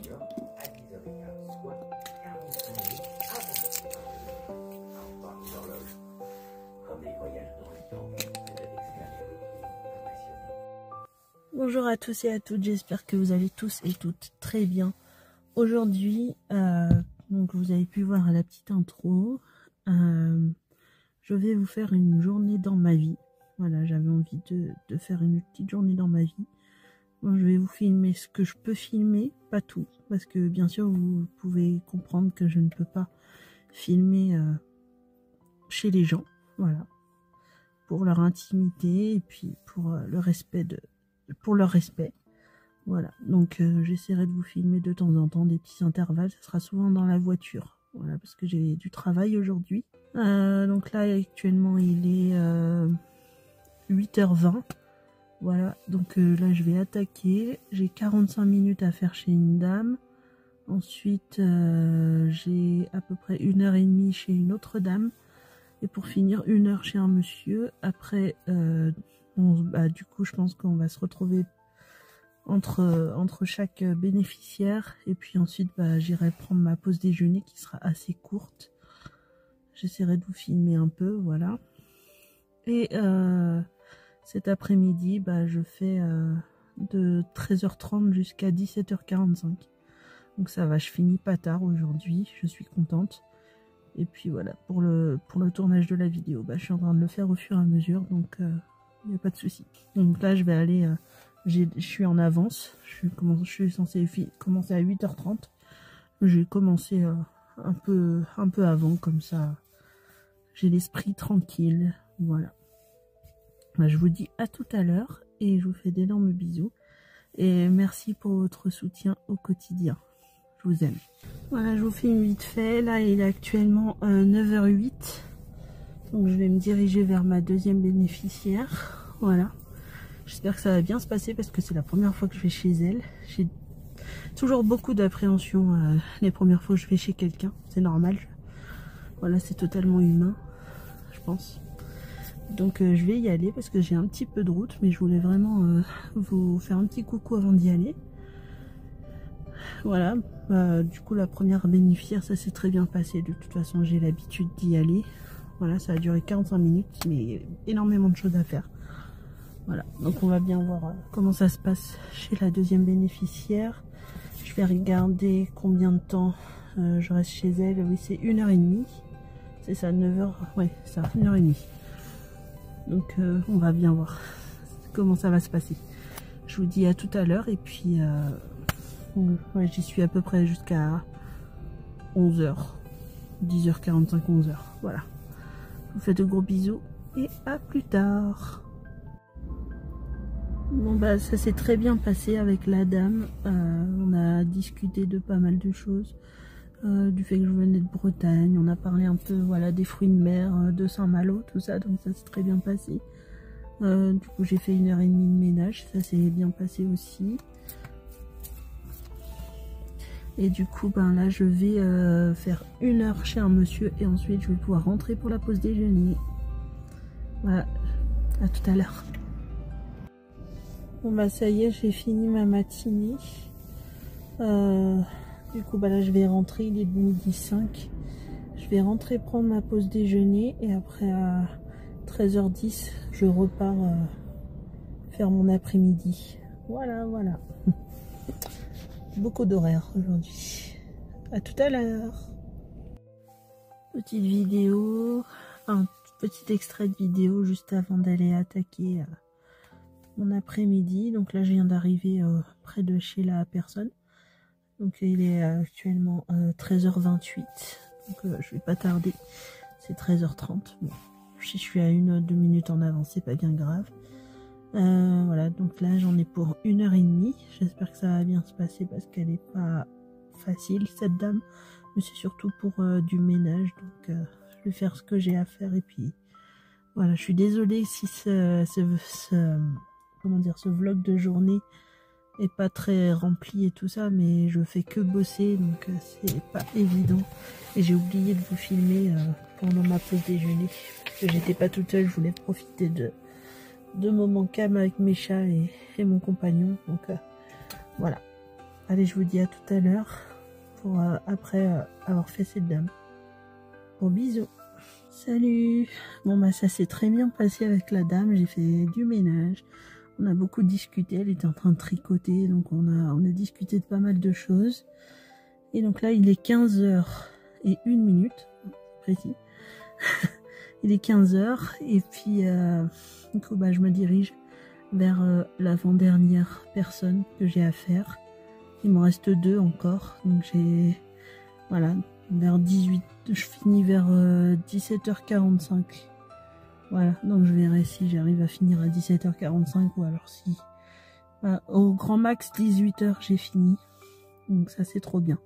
voiture à 10h15, soit 45 minutes avant l'horloge. Comme les voyages dans le temps, c'est de l'extérieur impressionnant. Bonjour à tous et à toutes, j'espère que vous allez tous et toutes très bien. Aujourd'hui, donc vous avez pu voir à la petite intro, je vais vous faire une journée dans ma vie. Voilà, j'avais envie de faire une petite journée dans ma vie. Bon, je vais vous filmer ce que je peux filmer, pas tout, parce que bien sûr vous pouvez comprendre que je ne peux pas filmer chez les gens, voilà, pour leur intimité et puis pour le respect pour leur respect. Voilà, donc j'essaierai de vous filmer de temps en temps des petits intervalles, ça sera souvent dans la voiture, voilà, parce que j'ai du travail aujourd'hui. Donc là actuellement il est 8h20, voilà, donc là je vais attaquer, j'ai 45 minutes à faire chez une dame, ensuite j'ai à peu près 1h30 chez une autre dame, et pour finir 1 heure chez un monsieur. Après du coup je pense qu'on va se retrouver entre chaque bénéficiaire, et puis ensuite j'irai prendre ma pause déjeuner qui sera assez courte. J'essaierai de vous filmer un peu, voilà. Et cet après-midi je fais de 13h30 jusqu'à 17h45, donc ça va, je finis pas tard aujourd'hui, je suis contente. Et puis voilà, pour le tournage de la vidéo, je suis en train de le faire au fur et à mesure, donc il n'y a pas de souci. Donc là je vais aller je suis en avance, je suis censée commencer à 8h30. Je vais commencer un peu avant, comme ça j'ai l'esprit tranquille. Voilà. Je vous dis à tout à l'heure et je vous fais d'énormes bisous. Et merci pour votre soutien au quotidien. Je vous aime. Voilà, je vous filme vite fait. Là il est actuellement 9h08. Donc je vais me diriger vers ma deuxième bénéficiaire. Voilà. J'espère que ça va bien se passer parce que c'est la première fois que je vais chez elle. J'ai toujours beaucoup d'appréhension les premières fois que je vais chez quelqu'un. C'est normal. Voilà, c'est totalement humain, je pense. Donc je vais y aller parce que j'ai un petit peu de route. Mais je voulais vraiment vous faire un petit coucou avant d'y aller. Voilà. Du coup la première bénéficiaire, ça s'est très bien passé. De toute façon j'ai l'habitude d'y aller. Voilà, ça a duré 45 minutes. Mais il y a énormément de choses à faire. Voilà, donc on va bien voir comment ça se passe chez la deuxième bénéficiaire. Je vais regarder combien de temps je reste chez elle. Oui, c'est 1h30. C'est ça, 9h. Ouais, ça, 1h30. Donc on va bien voir comment ça va se passer. Je vous dis à tout à l'heure. Et puis ouais, j'y suis à peu près jusqu'à 11h. 10h45, 11h. Voilà. Je vous fais de gros bisous et à plus tard. Bon ça s'est très bien passé avec la dame. On a discuté de pas mal de choses, du fait que je venais de Bretagne. On a parlé un peu, voilà, des fruits de mer, de Saint-Malo, tout ça, donc ça s'est très bien passé. Du coup j'ai fait 1h30 de ménage, ça s'est bien passé aussi. Et du coup là je vais faire 1 heure chez un monsieur et ensuite je vais pouvoir rentrer pour la pause déjeuner. Voilà, à tout à l'heure. Bon ça y est, j'ai fini ma matinée. Du coup là je vais rentrer, il est 12h05. Je vais rentrer prendre ma pause déjeuner et après à 13h10 je repars faire mon après-midi. Voilà. Beaucoup d'horaires aujourd'hui. À tout à l'heure. Petite vidéo, un petit extrait de vidéo juste avant d'aller attaquer mon après-midi. Donc là je viens d'arriver près de chez la personne. Donc il est actuellement 13h28. Donc je vais pas tarder. C'est 13h30. Bon, si je suis à 1-2 minutes en avance, c'est pas bien grave. Voilà, donc là j'en ai pour 1h30. J'espère que ça va bien se passer parce qu'elle est pas facile cette dame. Mais c'est surtout pour du ménage. Donc je vais faire ce que j'ai à faire et puis voilà. Je suis désolée si ce vlog de journée est pas très rempli et tout ça, mais je fais que bosser, donc c'est pas évident. Et j'ai oublié de vous filmer pendant ma pause déjeuner parce que j'étais pas toute seule. Je voulais profiter de moments calmes avec mes chats et mon compagnon. Donc voilà. Allez, je vous dis à tout à l'heure pour après avoir fait cette dame. Bon, bisous. Salut. Bon, bah ça s'est très bien passé avec la dame. J'ai fait du ménage. On a beaucoup discuté. Elle était en train de tricoter. Donc, on a discuté de pas mal de choses. Et donc là, il est 15h01, précis. Il est 15h. Et puis, du coup, bah, je me dirige vers l'avant-dernière personne que j'ai à faire. Il me reste 2 encore. Donc, j'ai... Voilà, vers 18... Je finis vers 17h45. Voilà, donc je verrai si j'arrive à finir à 17h45 ou alors si... au grand max 18h j'ai fini. Donc ça c'est trop bien.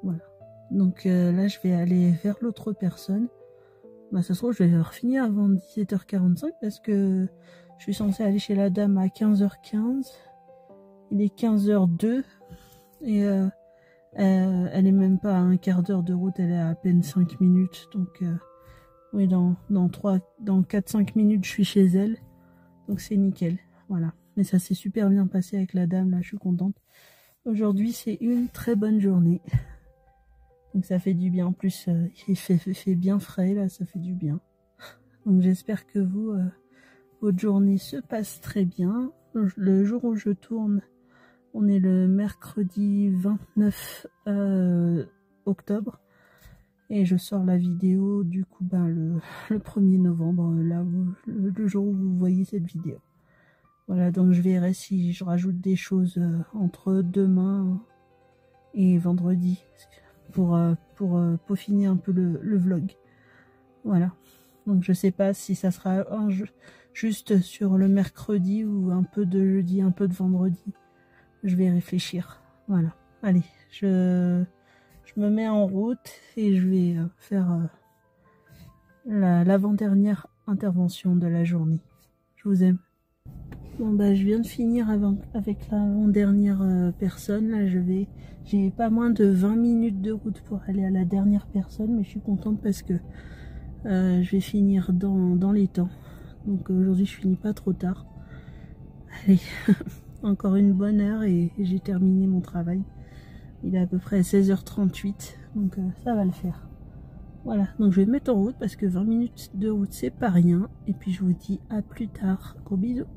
Voilà. Donc là je vais aller vers l'autre personne. Bah ça se trouve je vais finir avant 17h45 parce que je suis censée aller chez la dame à 15h15. Il est 15h02 et elle est même pas à un quart d'heure de route, elle est à peine 5 minutes. Donc oui, dans 4-5 minutes je suis chez elle. Donc c'est nickel. Voilà. Mais ça s'est super bien passé avec la dame, là je suis contente. Aujourd'hui c'est une très bonne journée. Donc ça fait du bien. En plus il fait bien frais là, ça fait du bien. Donc j'espère que votre journée se passe très bien. Le jour où je tourne, on est le mercredi 29 octobre. Et je sors la vidéo du coup le 1er novembre, là le jour où vous voyez cette vidéo. Voilà, donc je verrai si je rajoute des choses entre demain et vendredi pour peaufiner un peu le vlog. Voilà, donc je sais pas si ça sera juste sur le mercredi ou un peu de jeudi, un peu de vendredi. Je vais réfléchir. Voilà, allez, je me mets en route et je vais faire l'avant-dernière intervention de la journée. Je vous aime. Bon bah je viens de finir avec l'avant-dernière personne. Là j'ai pas moins de 20 minutes de route pour aller à la dernière personne, mais je suis contente parce que je vais finir dans les temps. Donc aujourd'hui je finis pas trop tard. Allez, encore une bonne heure et j'ai terminé mon travail. Il est à peu près 16h38, donc ça va le faire. Voilà, donc je vais me mettre en route parce que 20 minutes de route c'est pas rien. Et puis je vous dis à plus tard. Gros bisous.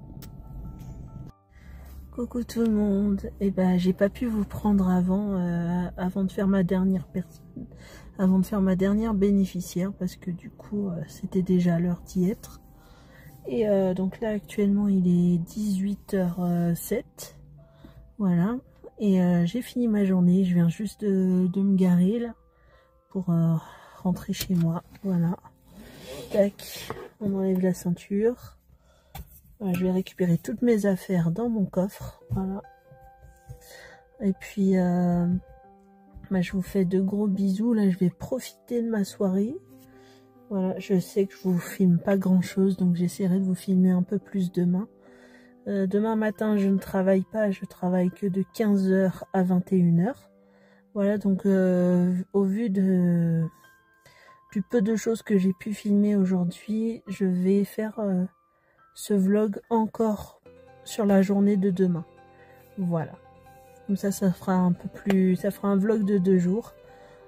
Coucou tout le monde. Et ben j'ai pas pu vous prendre avant de faire ma dernière personne, avant de faire ma dernière bénéficiaire parce que du coup c'était déjà l'heure d'y être. Et donc là actuellement il est 18h07. Voilà. Et j'ai fini ma journée, je viens juste de me garer là pour rentrer chez moi. Voilà. Tac, on enlève la ceinture. Voilà, je vais récupérer toutes mes affaires dans mon coffre. Voilà. Et puis, bah, je vous fais de gros bisous. Là, je vais profiter de ma soirée. Voilà, je sais que je vous filme pas grand chose, donc j'essaierai de vous filmer un peu plus demain. Demain matin, je ne travaille pas, je travaille que de 15h à 21h. Voilà, donc au vu du peu de choses que j'ai pu filmer aujourd'hui, je vais faire ce vlog encore sur la journée de demain. Voilà. Comme ça fera un peu plus... Ça fera un vlog de 2 jours.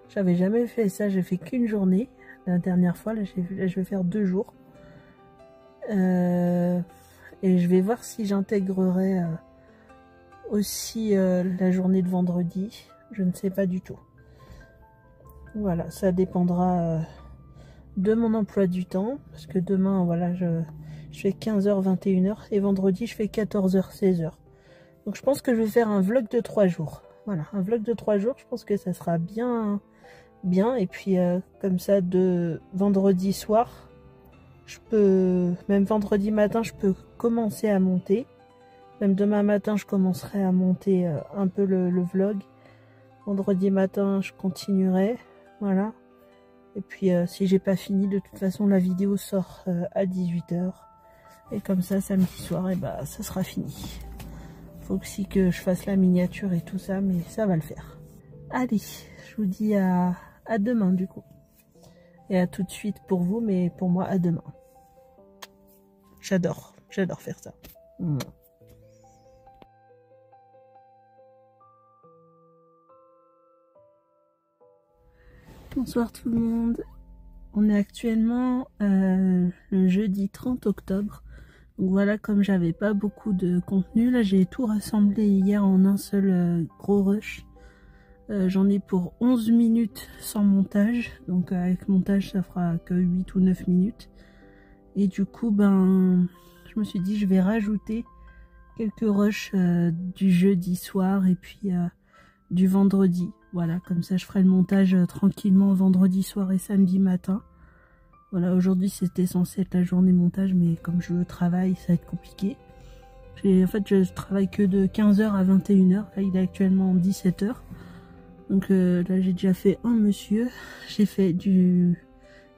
J'avais jamais fait ça, j'ai fait qu'une journée. La dernière fois, là, je vais faire 2 jours. Et je vais voir si j'intégrerai aussi la journée de vendredi. Je ne sais pas du tout. Voilà, ça dépendra de mon emploi du temps. Parce que demain, voilà, je fais 15h, 21h. Et vendredi, je fais 14h, 16h. Donc je pense que je vais faire un vlog de 3 jours. Voilà, un vlog de 3 jours. Je pense que ça sera bien. Et puis comme ça, de vendredi soir... Je peux, même vendredi matin, je peux commencer à monter. Même demain matin, je commencerai à monter un peu le vlog. Vendredi matin, je continuerai. Voilà. Et puis, si j'ai pas fini, de toute façon, la vidéo sort à 18h. Et comme ça, samedi soir, et bah, ça sera fini. Faut aussi que je fasse la miniature et tout ça, mais ça va le faire. Allez, je vous dis à demain, du coup. Et à tout de suite pour vous, mais pour moi, à demain. J'adore faire ça. Bonsoir tout le monde. On est actuellement le jeudi 30 octobre. Donc voilà, comme j'avais pas beaucoup de contenu, là j'ai tout rassemblé hier en un seul gros rush. J'en ai pour 11 minutes sans montage. Donc avec montage ça fera que 8 ou 9 minutes. Et du coup ben je me suis dit je vais rajouter quelques rushs du jeudi soir et puis du vendredi. Voilà, comme ça je ferai le montage tranquillement vendredi soir et samedi matin. Voilà, aujourd'hui c'était censé être la journée montage, mais comme je travaille, ça va être compliqué. En fait, je travaille que de 15h à 21h. Là, il est actuellement 17h. Donc là, j'ai déjà fait un monsieur. J'ai fait du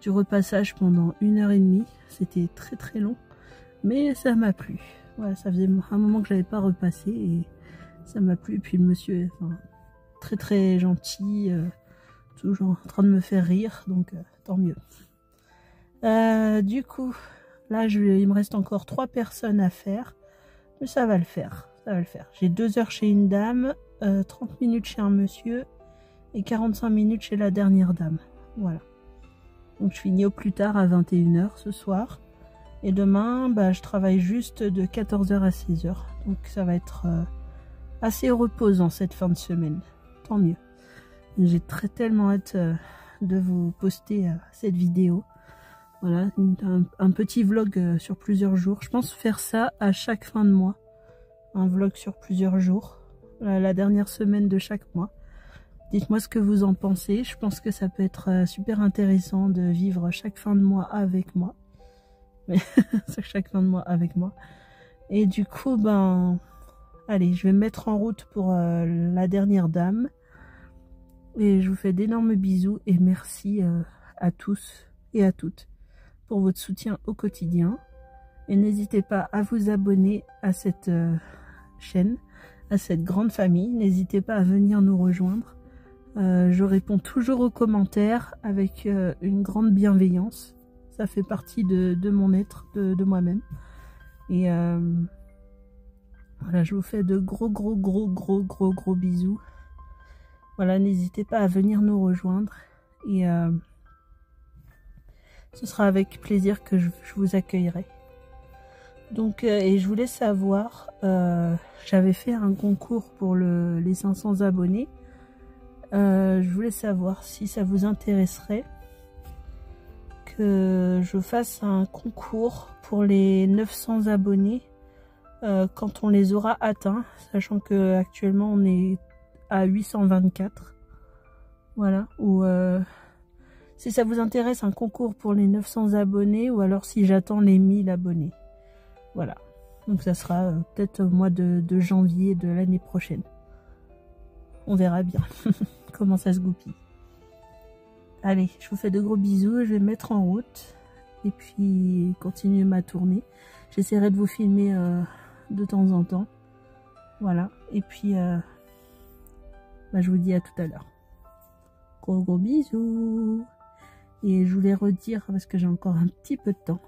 repassage pendant 1h30. C'était très très long, mais ça m'a plu. Voilà, ça faisait un moment que j'avais pas repassé et ça m'a plu. Et puis le monsieur, enfin, très très gentil, toujours en train de me faire rire, donc tant mieux. Du coup, là il me reste encore 3 personnes à faire, mais ça va le faire, ça va le faire. J'ai 2 heures chez une dame, 30 minutes chez un monsieur et 45 minutes chez la dernière dame. Voilà. Donc je finis au plus tard à 21h ce soir. Et demain, bah, je travaille juste de 14h à 16h. Donc ça va être assez reposant cette fin de semaine. Tant mieux. J'ai tellement hâte de vous poster cette vidéo. Voilà, un petit vlog sur plusieurs jours. Je pense faire ça à chaque fin de mois. Un vlog sur plusieurs jours. La dernière semaine de chaque mois. Dites-moi ce que vous en pensez. Je pense que ça peut être super intéressant de vivre chaque fin de mois avec moi. Mais chaque fin de mois avec moi. Et du coup, ben... allez, je vais me mettre en route pour la dernière dame. Et je vous fais d'énormes bisous et merci à tous et à toutes pour votre soutien au quotidien. Et n'hésitez pas à vous abonner à cette chaîne, à cette grande famille. N'hésitez pas à venir nous rejoindre. Je réponds toujours aux commentaires avec une grande bienveillance. Ça fait partie de mon être, de moi-même. Et voilà, je vous fais de gros bisous. Voilà, n'hésitez pas à venir nous rejoindre. Et ce sera avec plaisir que je vous accueillerai. Donc, et je voulais savoir, j'avais fait un concours pour les 500 abonnés. Je voulais savoir si ça vous intéresserait que je fasse un concours pour les 900 abonnés quand on les aura atteints, sachant que actuellement on est à 824. Voilà, ou si ça vous intéresse, un concours pour les 900 abonnés, ou alors si j'attends les 1000 abonnés. Voilà, donc ça sera peut-être au mois de janvier de l'année prochaine. On verra bien comment ça se goupille. Allez, je vous fais de gros bisous, je vais me mettre en route et puis continuer ma tournée. J'essaierai de vous filmer de temps en temps. Voilà, et puis bah, je vous dis à tout à l'heure. Gros bisous. Et je voulais redire, parce que j'ai encore un petit peu de temps,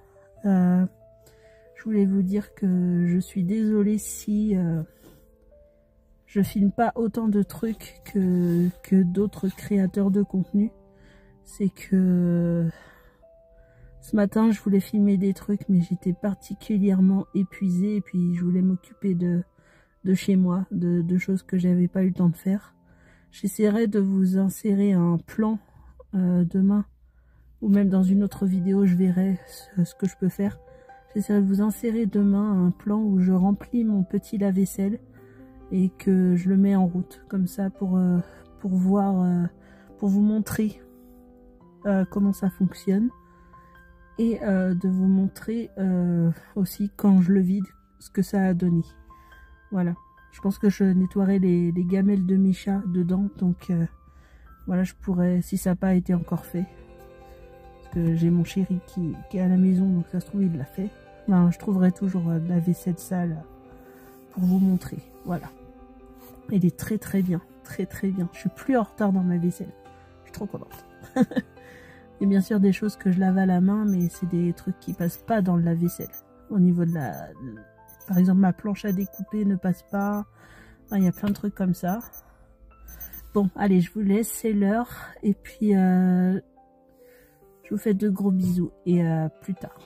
je voulais vous dire que je suis désolée si je filme pas autant de trucs que d'autres créateurs de contenu. C'est que ce matin je voulais filmer des trucs, mais j'étais particulièrement épuisée et puis je voulais m'occuper de chez moi, de choses que j'avais pas eu le temps de faire. J'essaierai de vous insérer un plan demain, ou même dans une autre vidéo je verrai ce que je peux faire. J'essaierai de vous insérer demain un plan où je remplis mon petit lave-vaisselle et que je le mets en route, comme ça pour voir, pour vous montrer comment ça fonctionne et de vous montrer aussi quand je le vide ce que ça a donné. Voilà, je pense que je nettoierai les gamelles de mes chats dedans, donc voilà, je pourrais, si ça n'a pas été encore fait, parce que j'ai mon chéri qui est à la maison, donc ça se trouve il l'a fait. Ben, je trouverai toujours de la vaisselle sale pour vous montrer. Voilà, il est très bien, très bien. Je suis plus en retard dans ma vaisselle, je suis trop contente. Il y a bien sûr des choses que je lave à la main, mais c'est des trucs qui passent pas dans le lave-vaisselle. Au niveau de par exemple, ma planche à découper ne passe pas. Enfin, il y a plein de trucs comme ça. Bon, allez, je vous laisse, c'est l'heure. Et puis, je vous fais de gros bisous et plus tard.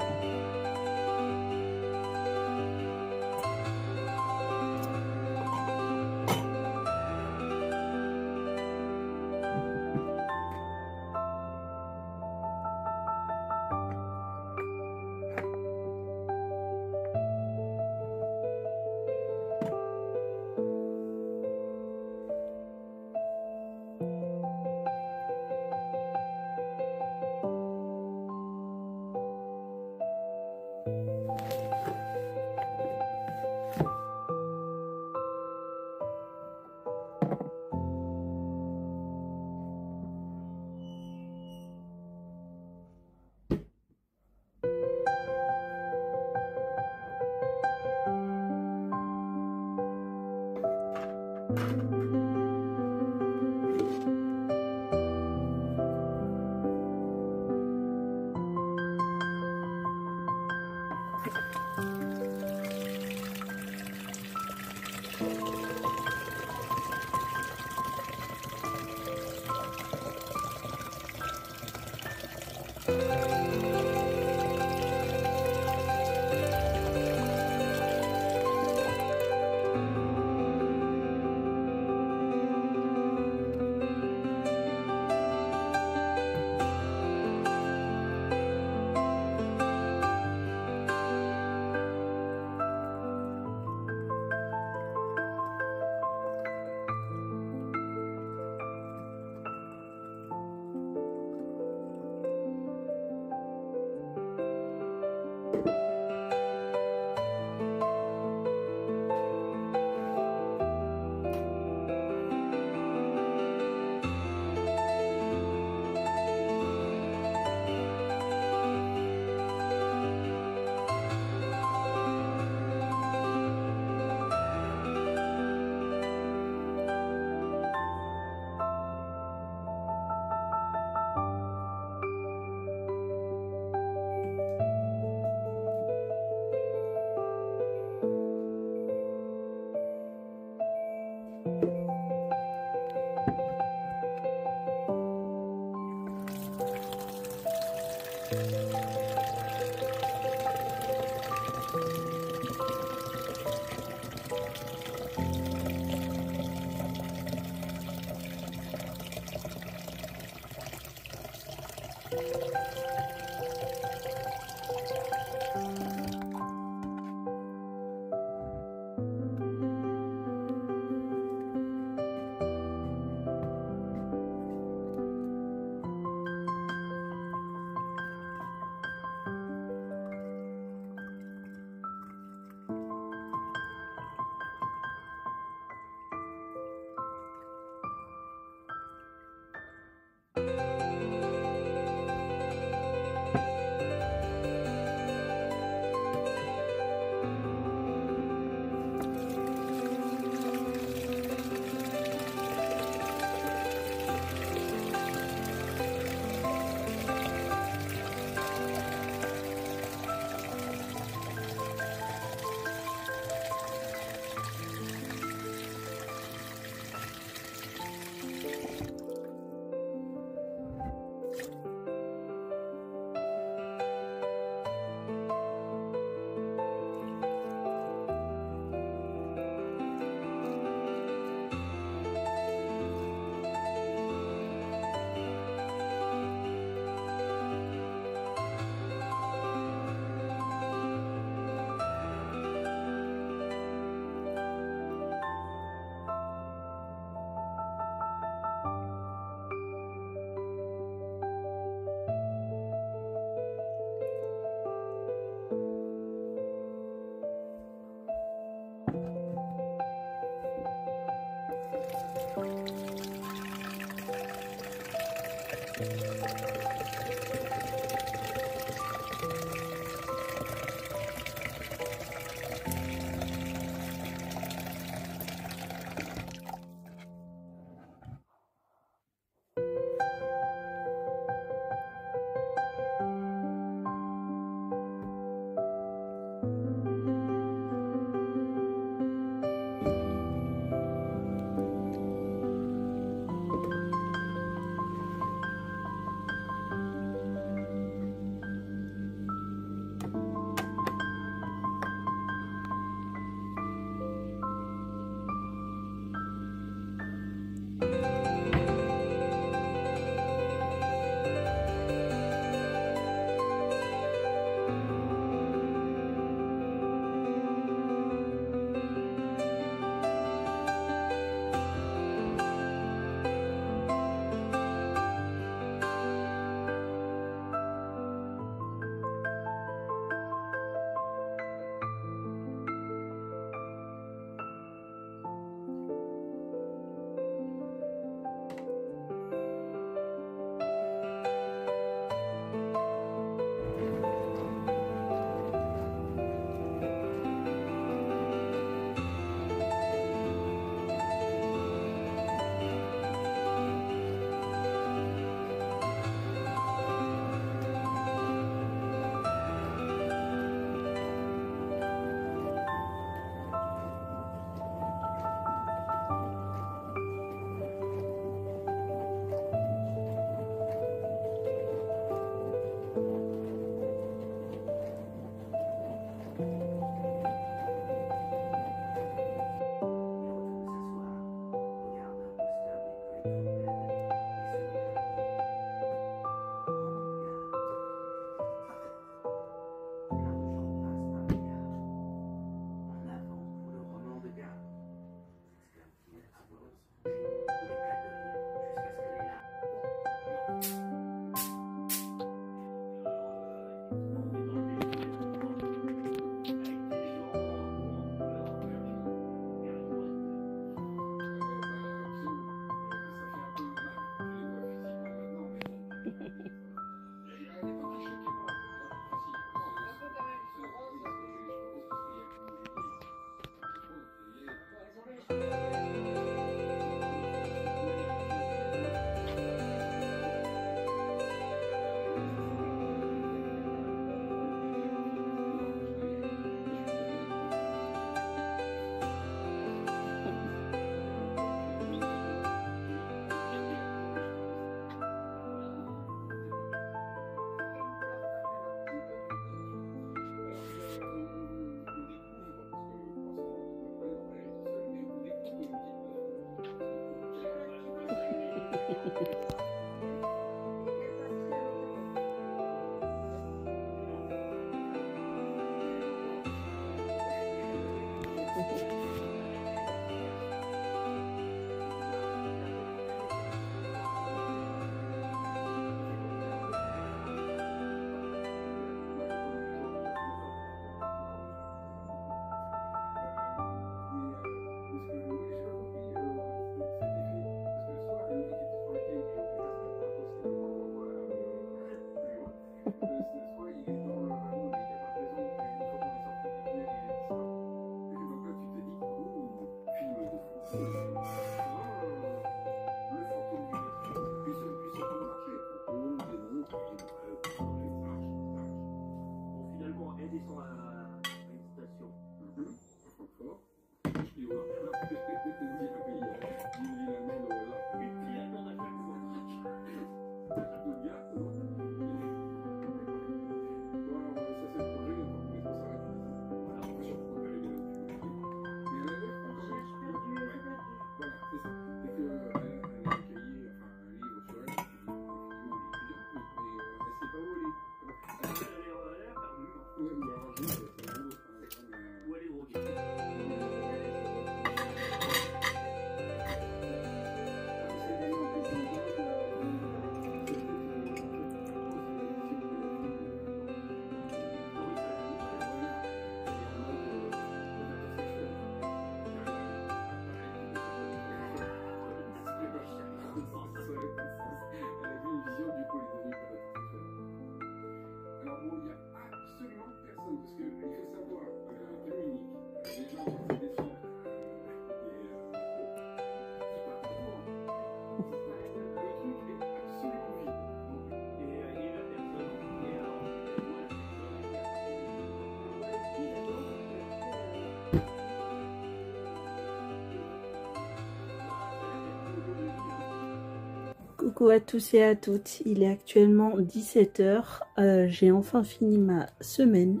Coucou à tous et à toutes, il est actuellement 17 h, j'ai enfin fini ma semaine.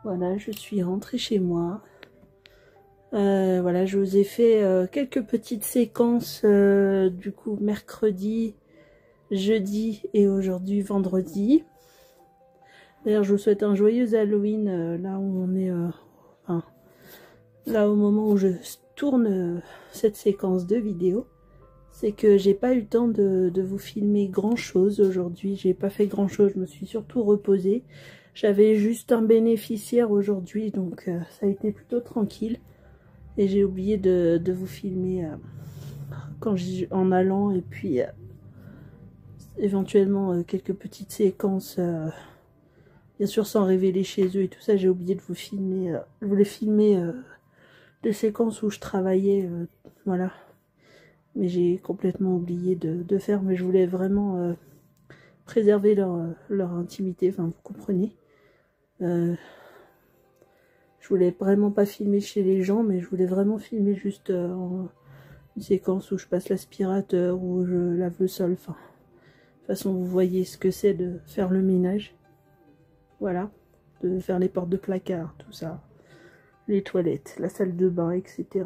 Voilà, je suis rentrée chez moi. Voilà, je vous ai fait quelques petites séquences du coup mercredi, jeudi et aujourd'hui vendredi. D'ailleurs, je vous souhaite un joyeux Halloween là où on est, enfin, là au moment où je tourne cette séquence de vidéo. C'est que j'ai pas eu le temps de vous filmer grand chose aujourd'hui. J'ai pas fait grand chose, je me suis surtout reposée. J'avais juste un bénéficiaire aujourd'hui, donc ça a été plutôt tranquille. Et j'ai oublié de vous filmer en allant, et puis éventuellement quelques petites séquences, bien sûr sans révéler chez eux et tout ça. J'ai oublié de vous filmer, je voulais filmer des séquences où je travaillais, voilà. Mais j'ai complètement oublié de faire, mais je voulais vraiment préserver leur intimité, enfin vous comprenez. Je voulais vraiment pas filmer chez les gens, mais je voulais vraiment filmer juste une séquence où je passe l'aspirateur, où je lave le sol, enfin. De toute façon, vous voyez ce que c'est de faire le ménage. Voilà, de faire les portes de placard, tout ça. Les toilettes, la salle de bain, etc.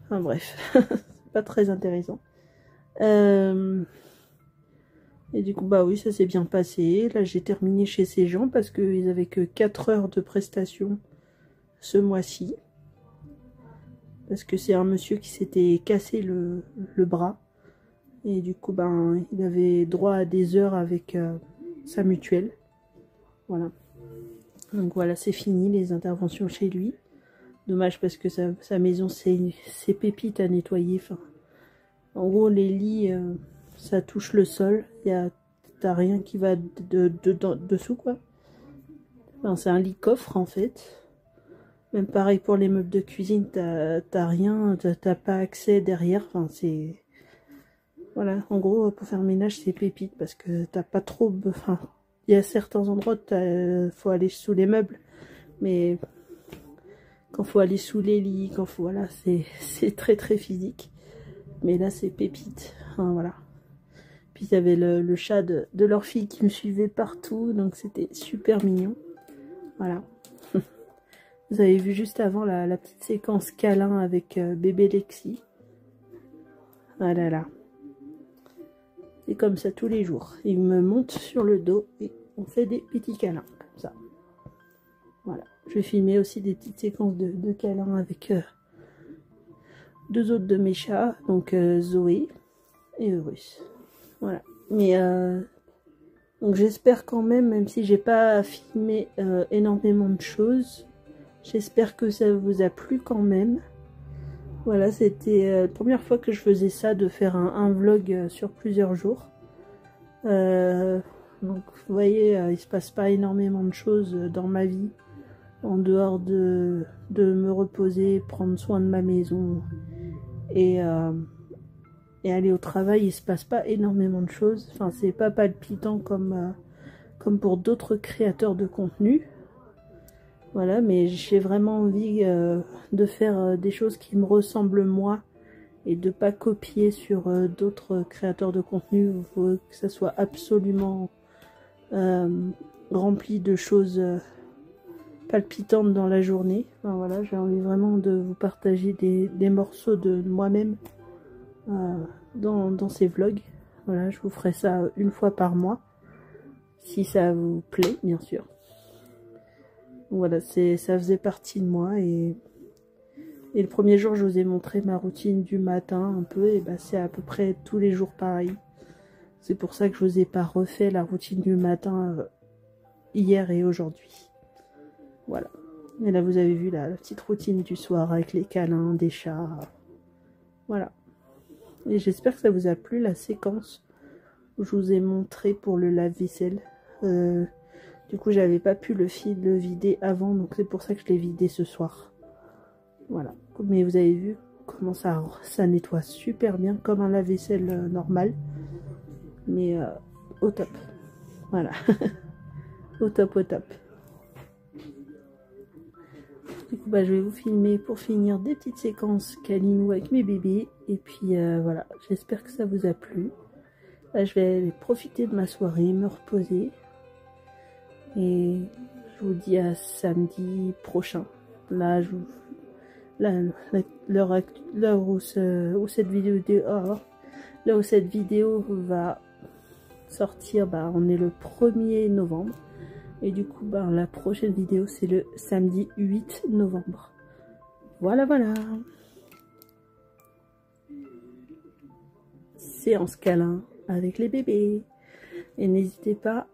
Enfin bref. Pas très intéressant. Et du coup, bah oui, ça s'est bien passé. Là, j'ai terminé chez ces gens parce qu'ils avaient que 4 heures de prestation ce mois-ci. Parce que c'est un monsieur qui s'était cassé le bras. Et du coup, ben, il avait droit à des heures avec sa mutuelle. Voilà. Donc voilà, c'est fini les interventions chez lui. Dommage parce que sa maison, c'est pépite à nettoyer. Enfin, en gros, les lits, ça touche le sol. T'as rien qui va dessous, quoi. Enfin, c'est un lit coffre, en fait. Même pareil pour les meubles de cuisine, t'as rien, t'as pas accès derrière. Enfin, c'est... Voilà, en gros, pour faire le ménage, c'est pépite parce que t'as pas trop... Enfin, il y a certains endroits où faut aller sous les meubles. Mais... quand faut aller sous les lits, quand faut, voilà, c'est très très physique. Mais là c'est pépite, enfin, voilà. Puis il y avait le chat de leur fille qui me suivait partout, donc c'était super mignon. Voilà. Vous avez vu juste avant la petite séquence câlin avec bébé Lexi. Voilà là. C'est comme ça tous les jours. Il me monte sur le dos et on fait des petits câlins, comme ça. Voilà. Je vais filmer aussi des petites séquences de câlins avec deux autres de mes chats, donc Zoé et Eurus. Voilà. Mais donc j'espère quand même si j'ai pas filmé énormément de choses, j'espère que ça vous a plu quand même. Voilà, c'était la première fois que je faisais ça, de faire un vlog sur plusieurs jours. Donc vous voyez, il se passe pas énormément de choses dans ma vie. En dehors de me reposer, prendre soin de ma maison et aller au travail, il se passe pas énormément de choses. Enfin, c'est pas palpitant comme pour d'autres créateurs de contenu. Voilà, mais j'ai vraiment envie de faire des choses qui me ressemblent moi et de pas copier sur d'autres créateurs de contenu. Il faut que ça soit absolument rempli de choses palpitante dans la journée. Enfin, voilà, j'ai envie vraiment de vous partager des morceaux de moi-même dans ces vlogs. Voilà, je vous ferai ça une fois par mois, si ça vous plaît, bien sûr. Voilà, ça faisait partie de moi, et le premier jour, je vous ai montré ma routine du matin un peu, et bah, c'est à peu près tous les jours pareil. C'est pour ça que je vous ai pas refait la routine du matin hier et aujourd'hui. Voilà. Et là, vous avez vu la petite routine du soir avec les câlins des chats. Voilà. Et j'espère que ça vous a plu, la séquence où je vous ai montré pour le lave-vaisselle. Du coup, j'avais pas pu le vider avant, donc c'est pour ça que je l'ai vidé ce soir. Voilà. Mais vous avez vu comment ça nettoie super bien, comme un lave-vaisselle normal. Mais au top. Voilà. Au top, au top. Du coup, bah, je vais vous filmer pour finir des petites séquences câlinou avec mes bébés. Et puis voilà, j'espère que ça vous a plu. Là, je vais aller profiter de ma soirée, me reposer. Et je vous dis à samedi prochain. Là, l'heure où cette vidéo va sortir, bah, on est le 1er novembre. Et du coup, bah, la prochaine vidéo, c'est le samedi 8 novembre. Voilà, voilà. Séance câlin avec les bébés. Et n'hésitez pas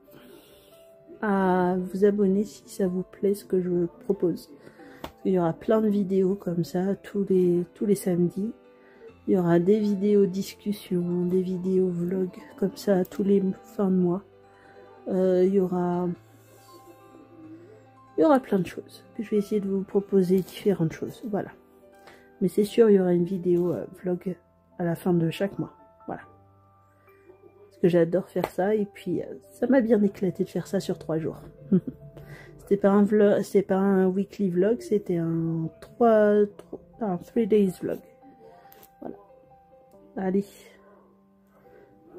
à vous abonner si ça vous plaît ce que je vous propose. Il y aura plein de vidéos comme ça tous les samedis. Il y aura des vidéos discussions, des vidéos vlogs comme ça tous les fins de mois. Il y aura plein de choses. Je vais essayer de vous proposer différentes choses. Voilà. Mais c'est sûr, il y aura une vidéo vlog à la fin de chaque mois. Voilà. Parce que j'adore faire ça. Et puis, ça m'a bien éclaté de faire ça sur 3 jours. C'était pas un vlog, c'était pas un weekly vlog, c'était un 3 days vlog. Voilà. Allez.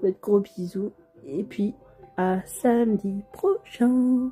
De gros bisous. Et puis, à samedi prochain.